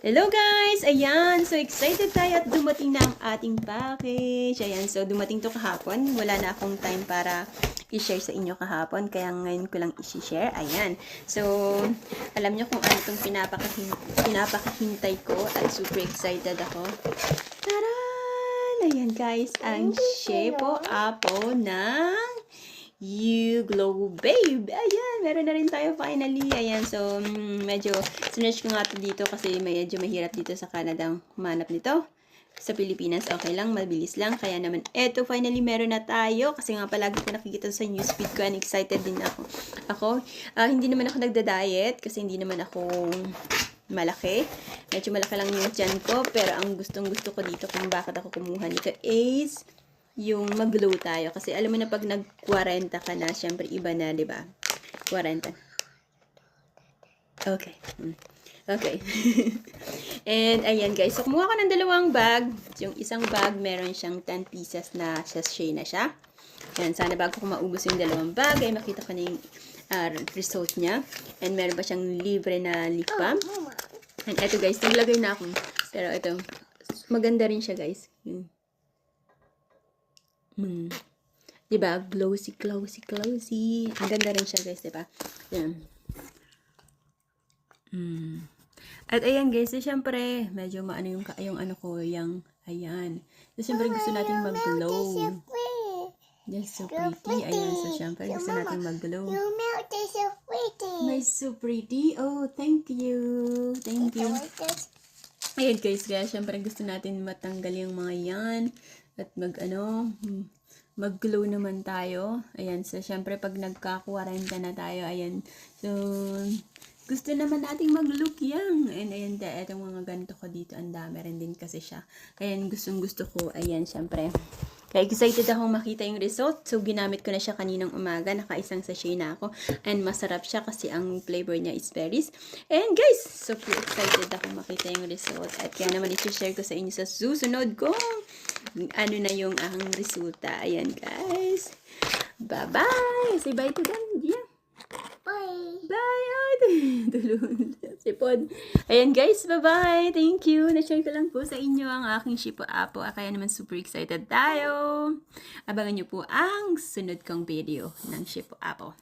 Hello guys! Ayan, so excited tayo at dumating na ang ating package. Ayan, so dumating to kahapon. Wala na akong time para i-share sa inyo kahapon, kaya ngayon ko lang i-share. Ayan, so alam nyo kung ano itong pinapakahintay ko at super excited ako. Taran! Ayan guys, ang Shepo Apo ng You Glow Babe. Ayan, meron na rin tayo finally. Ayan, so medyo sinerch ko nga ito dito kasi medyo mahirap dito sa Canada humanap nito. Sa Pilipinas, okay lang, mabilis lang. Kaya naman, eto finally meron na tayo. Kasi nga palagi ko nakikita sa newsfeed ko and excited din ako. Hindi naman ako nagda-diet kasi hindi naman ako malaki. Medyo malaki lang yung tiyan ko. Pero ang gustong-gusto ko dito kung bakit ako kumuha nito is yung mag-glow tayo. Kasi alam mo na pag nag-40 ka na, syempre iba na, di ba? 40. Okay. Okay. And ayan guys, so kumuha ko ng dalawang bag. Yung isang bag, meron siyang 10 pieces na sachet na siya. Ayan, sana bago ko maubos yung dalawang bag, ay makita ko na yung result niya. And meron pa siyang libre na lip balm. And eto guys, naglagay na ako. Pero ito, maganda rin siya guys. Diba? Glossy, glossy, glossy. Ang ganda rin siya guys, diba? Yan. At ayan guys, so syempre, medyo maano yung ano ko, yung, ayan. So syempre gusto natin mag-glow. Yes, so pretty. Ayan, so syempre gusto natin mag-glow. Your milk is so pretty. Nice, so pretty. Oh, thank you. Thank you. Ayan guys, kaya syempre gusto natin matanggal yung mga yan. At mag-glow naman tayo. Ayan, so syempre pag nagka-40 na tayo, ayan. So, gusto naman nating mag-look young. And ayan, itong mga ganito ko dito, ang dami rin din kasi siya. Kaya gustong-gusto ko, ayan, syempre. Kaya excited akong makita yung result. So, ginamit ko na siya kaninang umaga. Naka-isang sachet na ako. And masarap siya kasi ang flavor niya is berries. And guys, super excited akong makita yung result. At kaya naman i-share ko sa inyo sa susunod ko. Ano na yung ang resulta. Ayan guys. Bye-bye! Say bye to them. Yeah. Bye. Bye! Ay, tulungan. Sipon. Ayan guys, bye-bye. Thank you. Na-share ko lang po sa inyo ang aking Shepo Apo. Kaya naman super excited tayo. Abangan nyo po ang sunod kong video ng Shepo Apo.